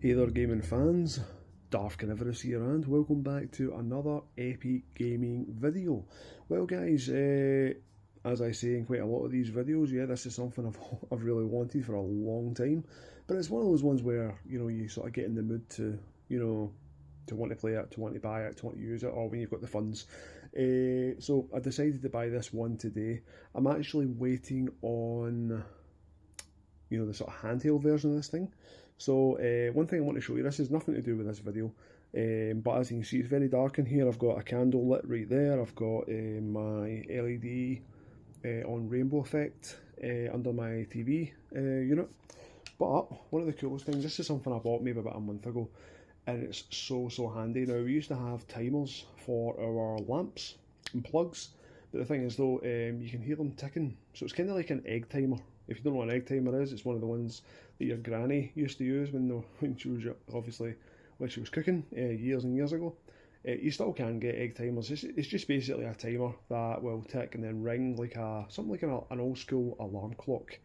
Hey there gaming fans, Darth Carnivorous here and welcome back to another epic gaming video. Well guys, as I say in quite a lot of these videos, yeah, this is something I've really wanted for a long time, but it's one of those ones where, you sort of get in the mood to, to want to play it, to want to buy it, to want to use it, or when you've got the funds. So I decided to buy this one today. I'm actually waiting on, the sort of handheld version of this thing. So one thing I want to show you, this has nothing to do with this video, but as you can see it's very dark in here. I've got a candle lit right there, I've got my LED on rainbow effect under my TV unit. But one of the coolest things, this is something I bought maybe about a month ago, and it's so handy. Now we used to have timers for our lamps and plugs, but the thing is though, you can hear them ticking, so it's kind of like an egg timer. If you don't know what an egg timer is, it's one of the ones that your granny used to use when she was obviously when she was cooking years and years ago. You still can get egg timers. It's just basically a timer that will tick and then ring like something like an old school alarm clock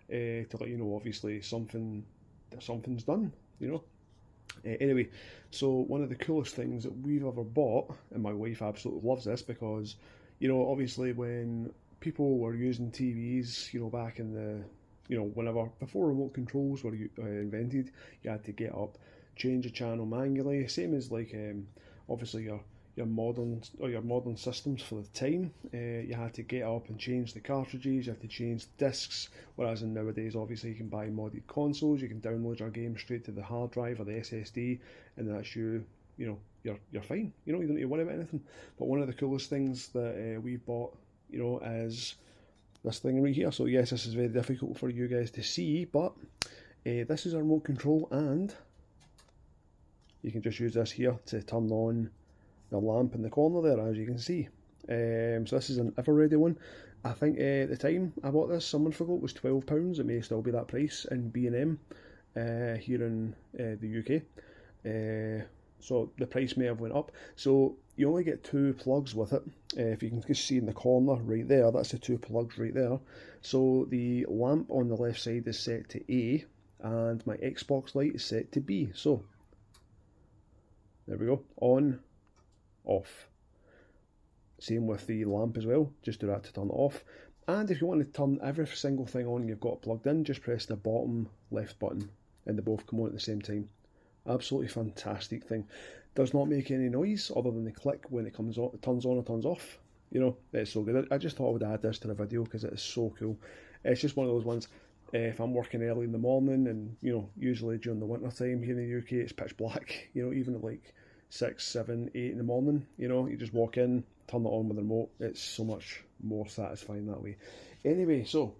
to let you know obviously something's done. Anyway, so one of the coolest things that we've ever bought, and my wife absolutely loves this because obviously when people were using TVs, back in the, whenever, before remote controls were invented, you had to get up, change a channel manually, same as like, obviously your modern systems for the time. You had to get up and change the cartridges, you had to change the discs, whereas nowadays obviously you can buy modded consoles, you can download your game straight to the hard drive or the SSD, and that's you're fine. You don't need to worry about anything. But one of the coolest things that we bought, is this thing right here. So yes, this is very difficult for you guys to see, but this is a remote control, and you can just use this here to turn on the lamp in the corner there, as you can see. So this is an EVERCADE one. I think at the time I bought this, a month ago, it was £12. It may still be that price in B&M here in the UK. So the price may have went up. So you only get two plugs with it. If you can just see in the corner right there, that's the two plugs right there. So the lamp on the left side is set to A, and my Xbox light is set to B. So there we go, on, off. Same with the lamp as well, just do that to turn it off. And if you want to turn every single thing on you've got plugged in, just press the bottom left button and they both come on at the same time. Absolutely fantastic thing. Does not make any noise other than the click when it comes on, it turns on or turns off. It's so good. I just thought I would add this to the video because it is so cool. It's just one of those ones, if I'm working early in the morning and, usually during the winter time here in the UK it's pitch black, even at like 6, 7, 8 in the morning, you just walk in, turn it on with the remote. It's so much more satisfying that way. Anyway, so,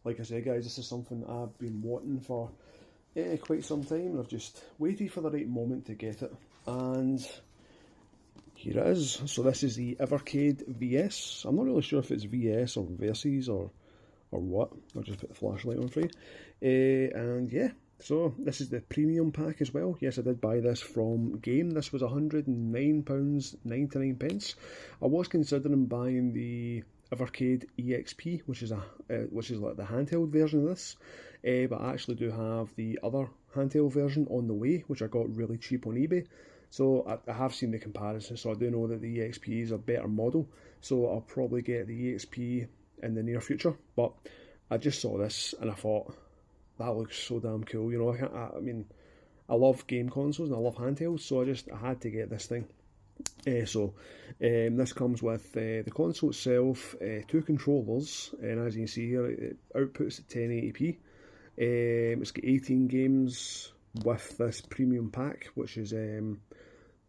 like I said guys, this is something I've been wanting for quite some time, and I've just waited for the right moment to get it, and here it is. So this is the EVERCADE VS. I'm not really sure if it's VS or Versus or what. I'll just put the flashlight on for you. And yeah, so this is the premium pack as well. Yes, I did buy this from Game. This was £109.99. I was considering buying the EVERCADE EXP, which is like the handheld version of this, but I actually do have the other handheld version on the way, which I got really cheap on eBay. So I have seen the comparison, so I do know that the EXP is a better model, so I'll probably get the EXP in the near future. But I just saw this and I thought, that looks so damn cool. I mean, I love game consoles and I love handhelds, so I had to get this thing. This comes with the console itself, two controllers, and as you can see here, it outputs at 1080p. It's got 18 games with this premium pack, which is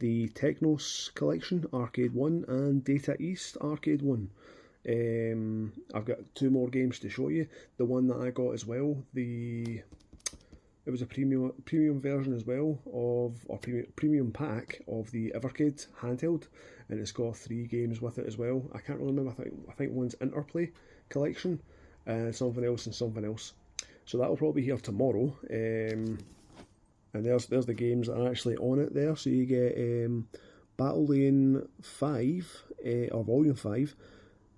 the Technos Collection Arcade 1 and Data East Arcade 1. I've got two more games to show you. The one that I got as well, it was a premium version as well premium pack of the EVERCADE handheld, and it's got 3 games with it as well. I can't really remember. I think one's Interplay Collection, and something else. So that'll probably be here tomorrow. And there's the games that are actually on it there. So you get Battle Lane 5 or Volume 5,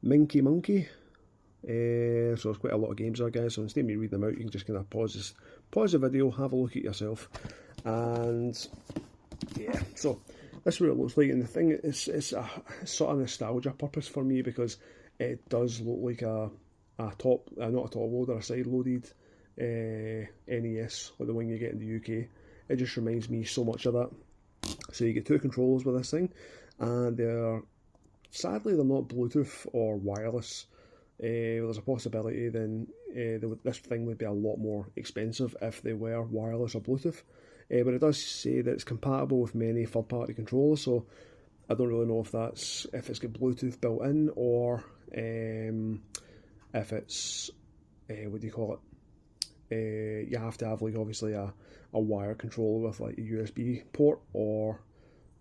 Minky Monkey, So there's quite a lot of games there, guys, so instead of me reading them out, you can just kind of pause the video, have a look at yourself. And yeah, so this is what it looks like, and the thing is, it's a sort of nostalgia purpose for me, because it does look like a top, not a top loader, a side loaded NES, like the one you get in the UK. It just reminds me so much of that. So you get two controllers with this thing, and sadly they're not Bluetooth or wireless. There's a possibility then this thing would be a lot more expensive if they were wireless or Bluetooth. But it does say that it's compatible with many third-party controllers, so I don't really know if it's got Bluetooth built in, or if it's what do you call it? You have to have, like, obviously a wire controller with like a USB port, or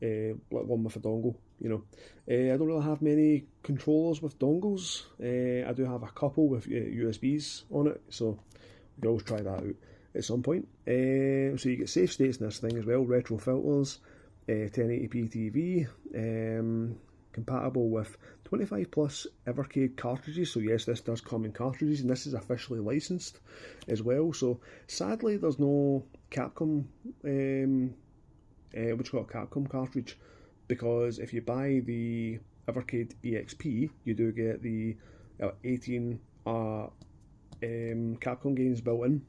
like one with a dongle. You know, I don't really have many controllers with dongles. I do have a couple with USBs on it, so we can always try that out at some point. So you get safe states in this thing as well, retro filters, 1080p TV, compatible with 25 plus EVERCADE cartridges. So yes, this does come in cartridges, and this is officially licensed as well. So sadly, there's no Capcom, Capcom cartridge, because if you buy the EVERCADE EXP, you do get the 18 Capcom games built in.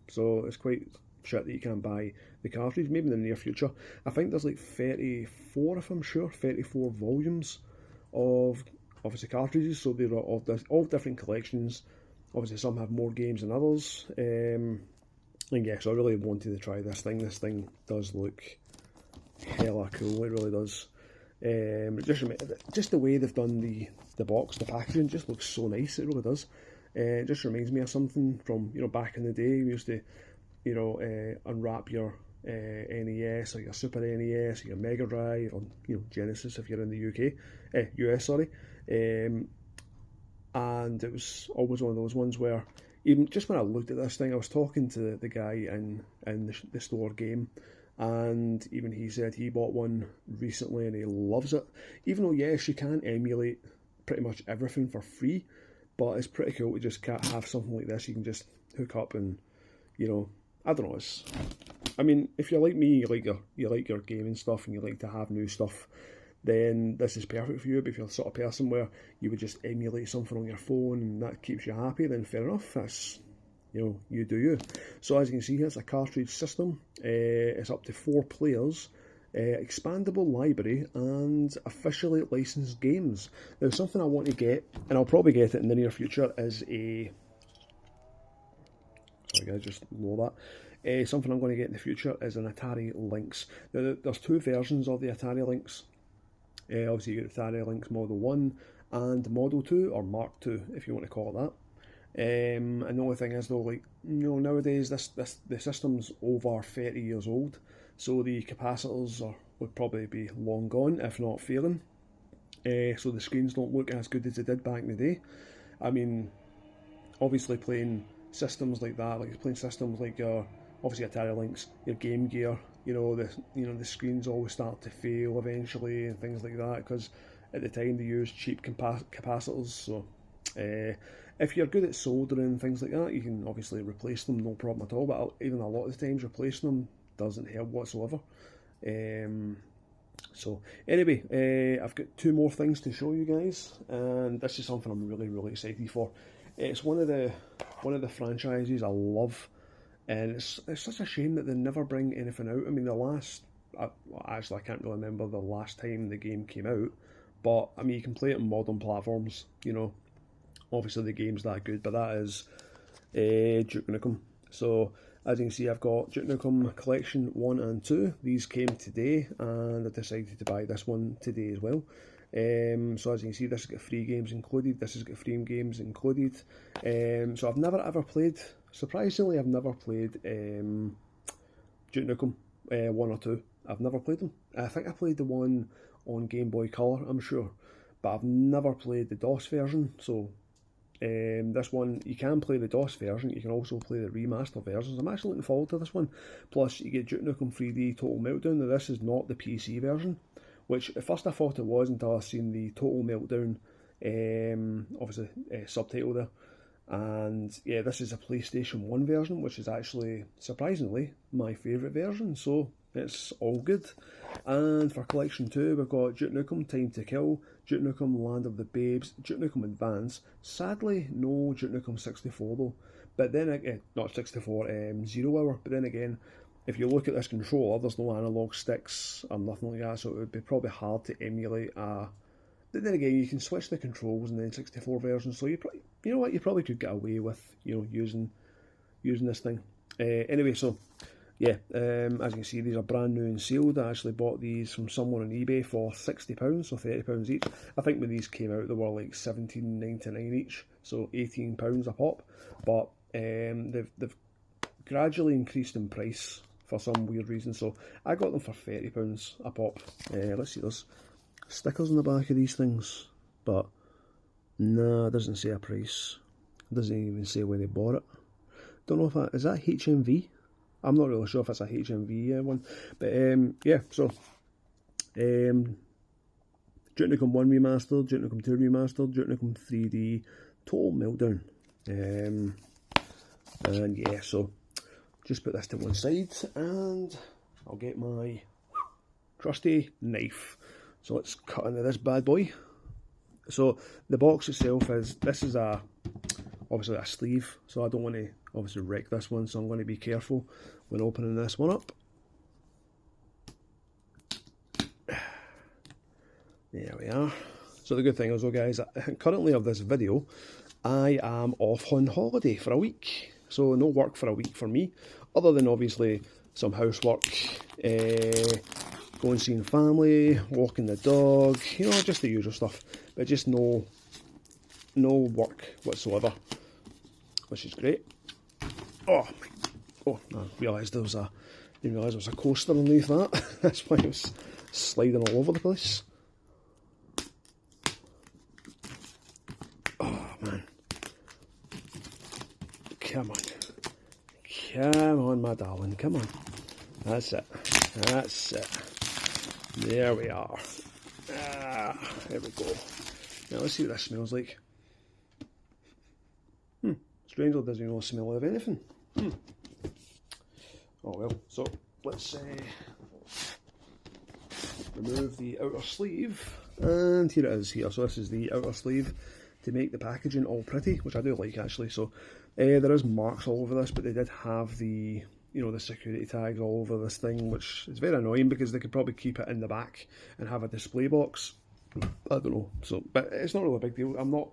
So it's quite shit that you can't buy the cartridge, maybe in the near future. I think there's like 34, if I'm sure, 34 volumes of obviously cartridges, so they're all different collections. Obviously some have more games than others. And yeah, so I really wanted to try this thing. This thing does look hella cool, it really does. Just the way they've done the box, the packaging just looks so nice, it really does. It just reminds me of something from, you know, back in the day. We used to, you know, unwrap your NES or your Super NES or your Mega Drive, or, you know, Genesis if you're in the US, sorry. And it was always one of those ones where, even just when I looked at this thing, I was talking to the guy in the store Game, and even he said he bought one recently and he loves it. Even though, yes, you can emulate pretty much everything for free, but it's pretty cool to just have something like this you can just hook up and, you know, I don't know, I mean, if you're like me, you like your gaming stuff and you like to have new stuff, then this is perfect for you. But if you're the sort of person where you would just emulate something on your phone and that keeps you happy, then fair enough, that's, you know, you do you. So as you can see here, it's a cartridge system. It's up to 4 players, expandable library, and officially licensed games. Now, something I want to get, and I'll probably get it in the near future, is a... Sorry guys, just lower that. Something I'm going to get in the future is an Atari Lynx. Now, there's 2 versions of the Atari Lynx. Obviously you get the Atari Lynx Model 1 and Model 2, or Mark 2 if you want to call it that. And the only thing is though, like, you know, nowadays the system's over 30 years old, so the capacitors would probably be long gone, if not failing. So the screens don't look as good as they did back in the day. I mean, obviously playing systems like that, like playing systems like your, obviously Atari Lynx, your Game Gear, you know, the screens always start to fail eventually and things like that, because at the time they used cheap capacitors. So if you're good at soldering and things like that, you can obviously replace them, no problem at all. But even a lot of the times replacing them doesn't help whatsoever. So anyway, I've got 2 more things to show you guys, and this is something I'm really excited for. It's one of the franchises I love, and it's such a shame that they never bring anything out. I mean, actually I can't really remember the last time the game came out, but I mean, you can play it on modern platforms, you know. Obviously the game's that good, but that is Duke Nukem. So as you can see, I've got Duke Nukem Collection 1 and 2. These came today, and I decided to buy this one today as well. So as you can see, this has got 3 games included, this has got 3 games included. So I've never ever played, surprisingly, I've never played Duke Nukem 1 or 2. I've never played them. I think I played the one on Game Boy Color, I'm sure, but I've never played the DOS version. So this one, you can play the DOS version, you can also play the remaster versions. I'm actually looking forward to this one. Plus you get Duke Nukem 3D Total Meltdown. Now this is not the PC version, which at first I thought it was until I seen the Total Meltdown obviously subtitle there, And yeah, this is a PlayStation 1 version, which is actually, surprisingly, my favourite version, so it's all good. And for Collection 2, we've got Duke Nukem Time to Kill, Duke Nukem Land of the Babes, Duke Nukem Advance. Sadly, no Duke Nukem 64 though. But then, not 64, 0 Hour. But then again, if you look at this controller, there's no analog sticks or nothing like that, so it would be probably hard to emulate a... But then again, you can switch the controls in the N64 version, so you know what, you probably could get away with, you know, using this thing. Anyway, so yeah, as you can see, these are brand new and sealed. I actually bought these from someone on eBay for £60, so £30 each. I think when these came out, they were like £17.99 each, so £18 a pop. But they've gradually increased in price for some weird reason, so I got them for £30 a pop. Let's see, there's stickers on the back of these things, but nah, it doesn't say a price. It doesn't even say when they bought it. Don't know if is that HMV? I'm not really sure if it's a HMV one, but yeah, so Duke Nukem 1 Remastered, Duke Nukem 2 Remastered, Duke Nukem 3D, Total Meltdown. And yeah, so just put this to one side and I'll get my trusty knife. So let's cut into this bad boy. So the box itself this is obviously a sleeve, so I don't want to obviously wreck this one, so I'm going to be careful when opening this one up. There we are. So the good thing is, though, guys, currently of this video, I am off on holiday for a week, so no work for a week for me, other than obviously some housework, going seeing family, walking the dog, you know, just the usual stuff, but just no work whatsoever, which is great. Oh, I realised there was a coaster underneath that. That's why it was sliding all over the place. Oh man, come on, my darling, come on. That's it. There we are. There we go. Now let's see what this smells like. Strangely doesn't really smell of anything. Oh well, so let's remove the outer sleeve, and here it is here. So this is the outer sleeve to make the packaging all pretty, which I do like actually. So there is marks all over this, but they did have the, you know, the security tags all over this thing, which is very annoying because they could probably keep it in the back and have a display box. I don't know. So, but it's not really a big deal. I'm not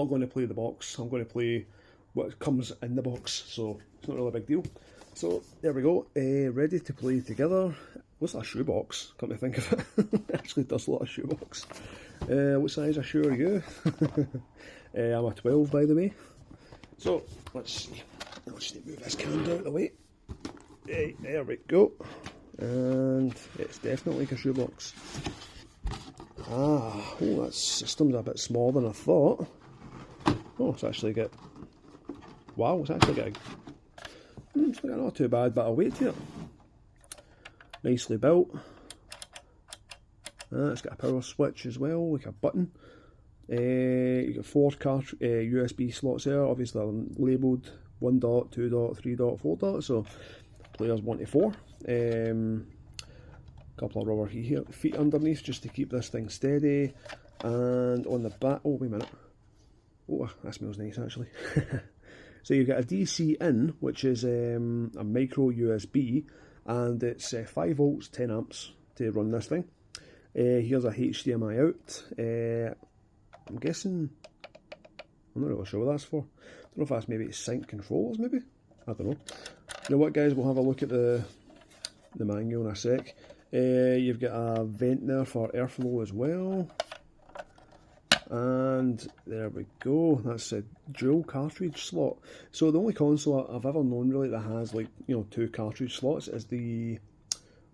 going to play the box. I'm going to play what comes in the box. So it's not really a big deal. So there we go. Ready to play together. What's that shoebox? Come to think of it, it actually does a lot of shoebox. What size of shoe are you? I'm a 12, by the way. So let's see. Let's just move this camera out of the way. Hey, there we go. And it's definitely like a shoebox. Oh, that system's a bit smaller than I thought. Oh, it's actually got... Wow, it's actually got it's not too bad bit of weight to it. Nicely built. It's got a power switch as well, like a button. You got 4 USB slots there, obviously labelled 1 dot, 2 dot, 3 dot, 4 dot, so players 1 to 4. Couple of rubber feet underneath just to keep this thing steady, and on the back, oh wait a minute, oh that smells nice actually. So you've got a DC in, which is a micro USB, and it's 5 volts 10 amps to run this thing. Here's a HDMI out. I'm guessing, I'm not really sure what that's for. I don't know if that's maybe sync controllers, maybe? I don't know. You know what, guys, we'll have a look at the manual in a sec. You've got a vent there for airflow as well. And there we go, that's a dual cartridge slot. So the only console I've ever known really that has, like, you know, 2 cartridge slots is the,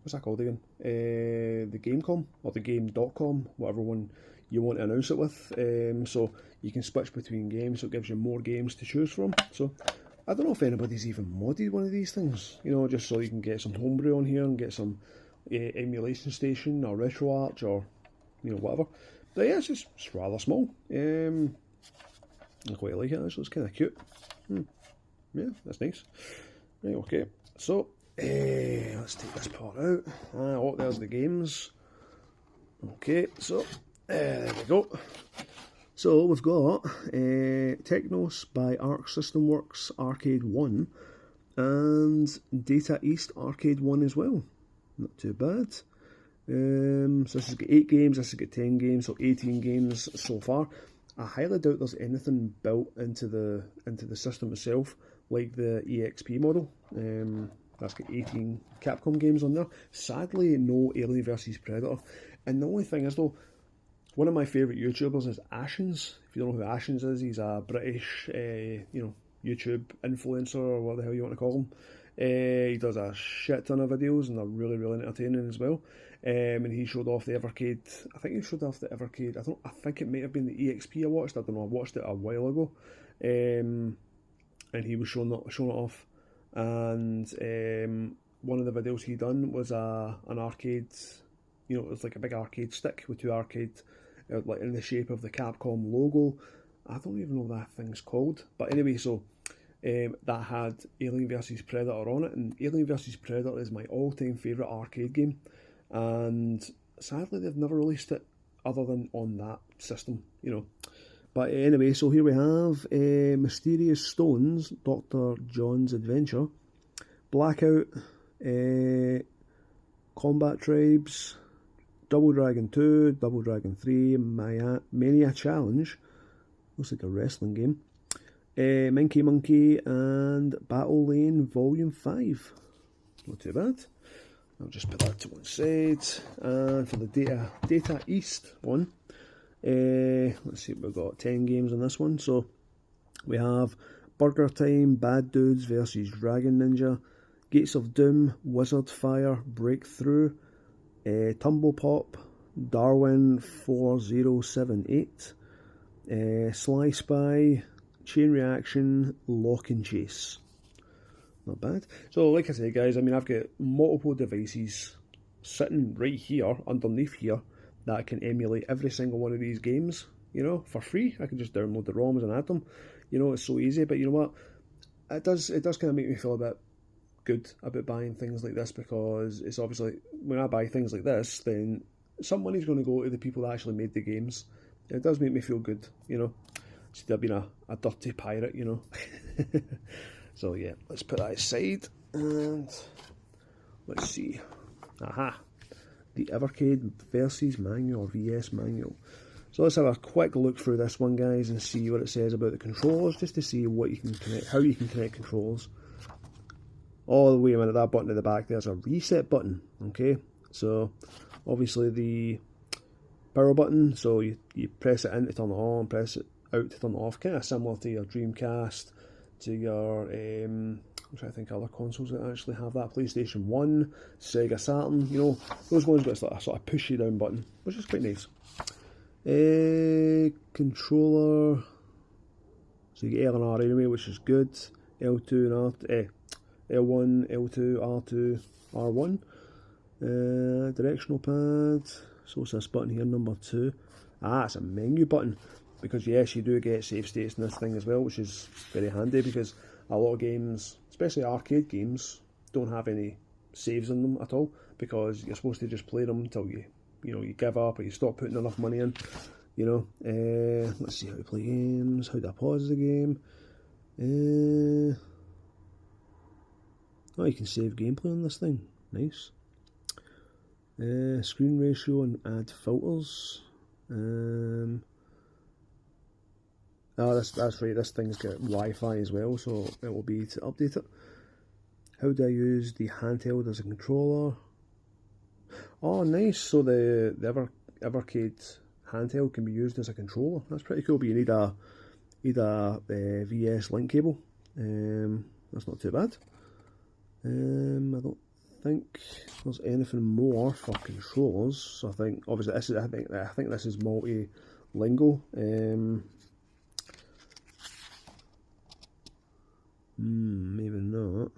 what's that called again? The Gamecom, or the Game.com, whatever one you want to announce it with. So you can switch between games, so it gives you more games to choose from. So I don't know if anybody's even modded one of these things, you know, just so you can get some homebrew on here and get some emulation station or RetroArch or, you know, whatever. But yeah, it's rather small. I quite like it actually, it's kind of cute. Yeah, that's nice. Right, okay, so let's take this part out. Oh, there's the games. Okay, so there we go. So we've got Technos by Arc System Works Arcade 1 and Data East Arcade 1 as well. Not too bad. So this has got 8 games, this has got 10 games, so 18 games so far. I highly doubt there's anything built into the system itself, like the EXP model. That's got 18 Capcom games on there. Sadly, no Alien vs Predator. And the only thing is though, one of my favourite YouTubers is Ashens. If you don't know who Ashens is, he's a British, YouTube influencer or what the hell you want to call him. He does a shit ton of videos and they're really, really entertaining as well. And he showed off the EVERCADE. I think he showed off the EVERCADE. I think it might have been the EXP I watched. I don't know. I watched it a while ago. And he was showing it off. And one of the videos he done was an arcade. You know, it was like a big arcade stick with 2 arcade, like in the shape of the Capcom logo. I don't even know what that thing's called. But anyway, so that had Alien vs Predator on it, and Alien vs Predator is my all-time favourite arcade game. And sadly, they've never released it other than on that system, you know. But anyway, so here we have Mysterious Stones, Dr. John's Adventure, Blackout, Combat Tribes, Double Dragon 2, Double Dragon 3, Mania Challenge, looks like a wrestling game, Minky Monkey, and Battle Lane Volume 5. Not too bad. I'll just put that to one side. And for the Data East one, let's see, we've got 10 games on this one. So we have Burger Time, Bad Dudes versus Dragon Ninja, Gates of Doom, Wizard Fire, Breakthrough, Tumble Pop, Darwin 4078, Sly Spy, Chain Reaction, Lock and Chase. Not bad. So like I say guys, I mean I've got multiple devices sitting right here, underneath here, that can emulate every single one of these games, you know, for free. I can just download the ROMs and add them. You know, it's so easy, but you know what? It does kind of make me feel a bit good about buying things like this, because it's obviously, when I buy things like this, then some money's going to go to the people that actually made the games. It does make me feel good, you know. Instead of being a dirty pirate, you know. So yeah, let's put that aside, and let's see. Aha! The EVERCADE versus manual, or VS manual. So let's have a quick look through this one, guys, and see what it says about the controllers, just to see what you can connect, how you can connect controllers. Oh, wait a minute, that button at the back, there's a reset button, okay? So, obviously the power button, so you press it in to turn it on, press it out to turn it off, kind of similar to your Dreamcast, to your, I'm trying to think of other consoles that actually have that, PlayStation 1, Sega Saturn, you know, those ones got a sort of pushy down button, which is quite nice. Controller, so you get L and R anyway, which is good, L2 and R, L1, L2, R2, R1, directional pad, so it's this button here, number 2, it's a menu button, because yes, you do get save states in this thing as well, which is very handy, because a lot of games, especially arcade games, don't have any saves in them at all, because you're supposed to just play them until you give up, or you stop putting enough money in, you know. Let's see how to play games, how to pause the game. Oh, you can save gameplay on this thing, nice. Screen ratio and add filters. That's right, this thing's got Wi-Fi as well, so it will be to update it. How do I use the handheld as a controller? Oh, nice, so the EVERCADE handheld can be used as a controller. That's pretty cool, but you need a VS link cable. That's not too bad. I don't think there's anything more for controllers, so I think obviously this is, I think this is multi-lingual. Maybe not.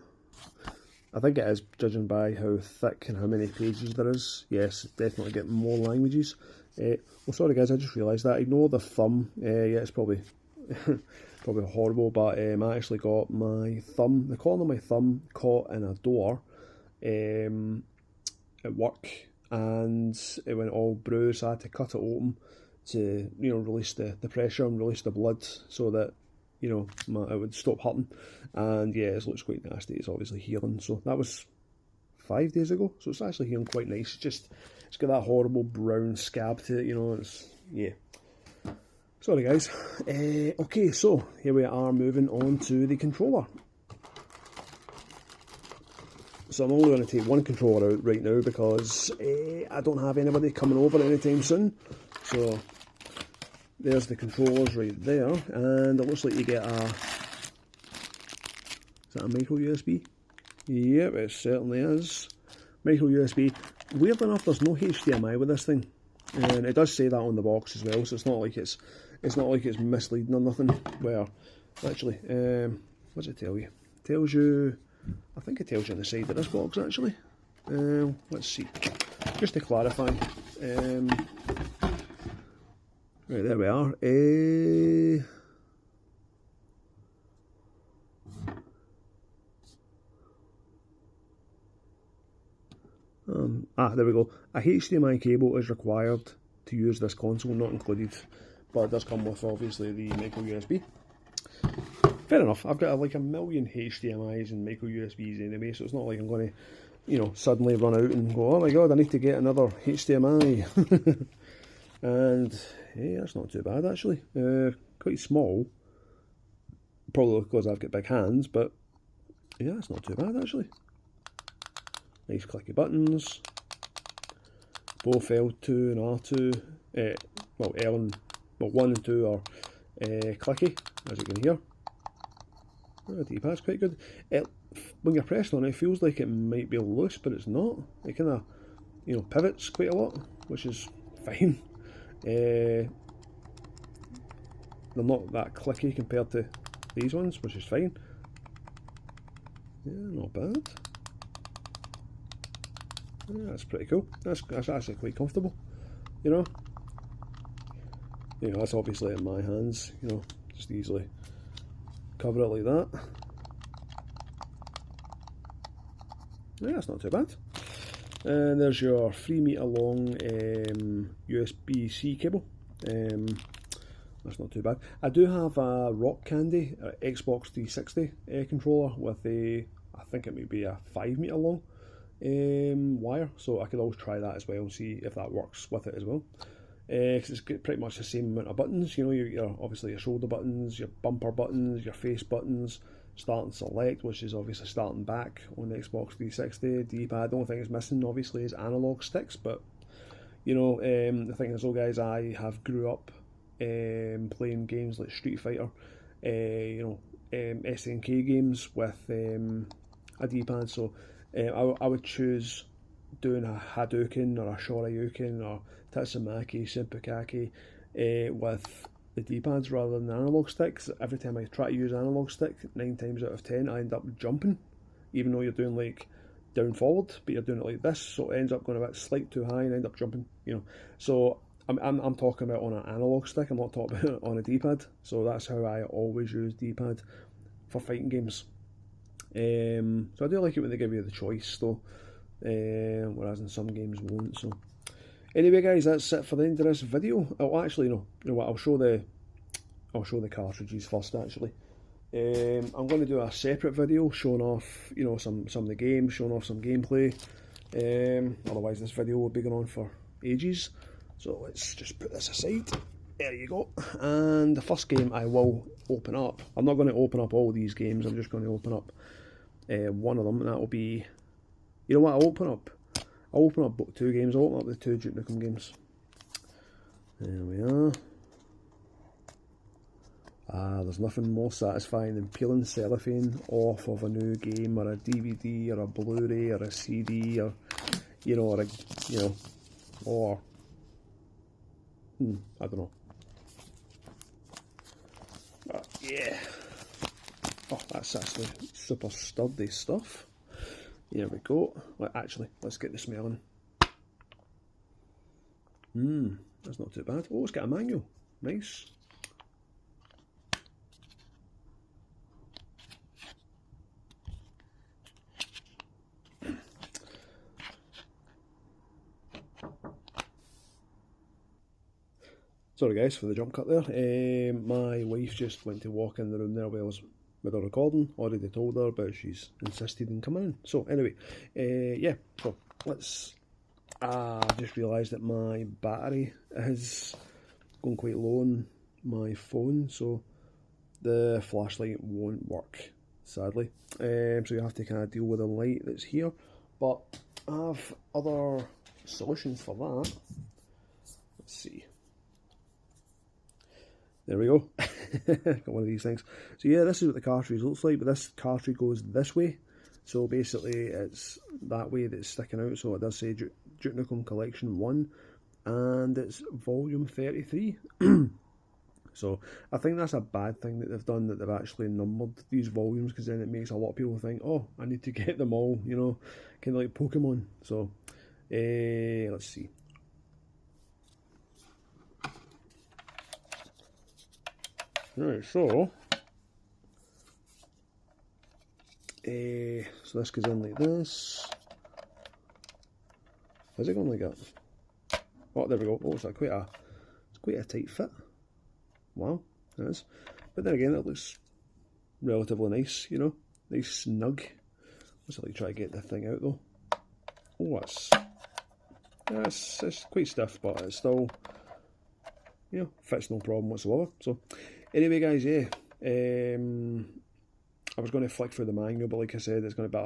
I think it is, judging by how thick and how many pages there is. Yes, definitely get more languages. Well, sorry guys, I just realised that. Ignore the thumb. Yeah, it's probably Probably horrible, but I actually got my thumb, the corner of my thumb caught in a door at work, and it went all bruised. So I had to cut it open to, you know, release the pressure and release the blood so that, you know, it would stop hurting. And yeah, it looks quite nasty. It's obviously healing. So that was 5 days ago. So it's actually healing quite nice. It's got that horrible brown scab to it, you know. It's, yeah. Sorry guys. Okay, so here we are moving on to the controller. So I'm only going to take one controller out right now because I don't have anybody coming over anytime soon. So there's the controllers right there, and it looks like you get a, is that a micro USB? Yep, it certainly is. Micro USB. Weird enough, there's no HDMI with this thing, and it does say that on the box as well. So it's not like it's misleading or nothing. Where actually, what does it tell you? It tells you, I think it tells you on the side of this box actually. Let's see, just to clarify. Right, there we are. There we go. A HDMI cable is required to use this console, not included, but it does come with obviously the micro USB. Fair enough. I've got like a million HDMIs and micro USBs anyway, so it's not like I'm going to, you know, suddenly run out and go, oh my god, I need to get another HDMI. And yeah, that's not too bad actually. Quite small, probably because I've got big hands, but yeah, it's not too bad actually. Nice clicky buttons. Both L2 and R2, well L and, well 1 and 2 are clicky, as you can hear. The D-pad's quite good. When you're pressing on it, it feels like it might be loose, but it's not. It kind of, you know, pivots quite a lot, which is fine. They're not that clicky compared to these ones, which is fine. Yeah, not bad. Yeah, that's pretty cool. That's actually quite comfortable, you know. You know, that's obviously in my hands, you know, just easily cover it like that. Yeah, that's not too bad. And there's your 3 meter long USB-C cable. That's not too bad. I do have a Rock Candy Xbox 360 controller with a, I think it may be a 5 meter long wire, so I could always try that as well and see if that works with it as well. Because it's got pretty much the same amount of buttons, you know, your obviously your shoulder buttons, your bumper buttons, your face buttons, start and select, which is obviously starting back on the Xbox 360, D-pad. The only thing it's missing obviously is analog sticks, but you know, the thing is though guys, I have grew up playing games like Street Fighter, you know, SNK games with a D-pad, so I would choose doing a Hadouken or a Shoryuken or Tatsumaki, Senpukaki with the D-pads rather than the analog sticks. Every time I try to use analog stick, 9 times out of 10 I end up jumping, even though you're doing like down forward, but you're doing it like this, so it ends up going a bit slight too high and end up jumping, you know. So I'm talking about on an analog stick, I'm not talking about on a D-pad. So that's how I always use D-pad for fighting games. So I do like it when they give you the choice though, whereas in some games won't. So anyway guys, that's it for the end of this video. Oh actually no, you know what, I'll show the cartridges first actually. I'm going to do a separate video showing off, you know, some of the games, showing off some gameplay. Otherwise this video will be going on for ages. So let's just put this aside. There you go. And the first game I will open up. I'm not going to open up all these games. I'm just going to open up one of them, and that will be, you know what, I'll open up 2 games. I'll open up the 2 Duke Nukem games. There we are. There's nothing more satisfying than peeling cellophane off of a new game, or a DVD, or a Blu-ray, or a CD, or you know, or a, you know, or I don't know. Yeah. Oh, that's actually super sturdy stuff. Here we go. Well, actually, let's get the smelling. That's not too bad. Oh, it's got a manual. Nice. Sorry guys for the jump cut there. My wife just went to walk in the room there while I was with her recording. Already told her, but she's insisted in coming in. So anyway, yeah, so let's... I've just realised that my battery is going quite low on my phone, so the flashlight won't work, sadly. So you have to kind of deal with the light that's here, but I have other solutions for that. Let's see. There we go. Got one of these things. So yeah, this is what the cartridge looks like, but this cartridge goes this way. So basically it's that way that's sticking out. So it does say Duke Nukem Collection 1 and it's volume 33. So I think that's a bad thing that they've done, that they've actually numbered these volumes, because then it makes a lot of people think, oh, I need to get them all, you know, kind of like Pokemon. So let's see. Right, so this goes in like this. Is it going like that? Oh, there we go. Oh, it's quite a tight fit. Wow, it is. But then again, it looks relatively nice, you know, nice snug. Let's like try to get the thing out though. Oh, it's quite stiff, but it's still, you know, fits no problem whatsoever. So anyway guys, yeah, I was going to flick through the manual, but like I said, it's going to be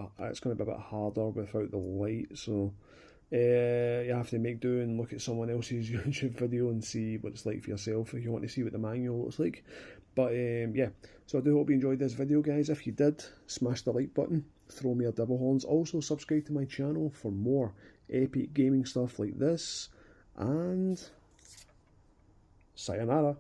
a bit harder without the light. So you have to make do and look at someone else's YouTube video and see what it's like for yourself if you want to see what the manual looks like. But yeah, so I do hope you enjoyed this video guys. If you did, smash the like button, throw me a devil horns. Also subscribe to my channel for more epic gaming stuff like this, and sayonara.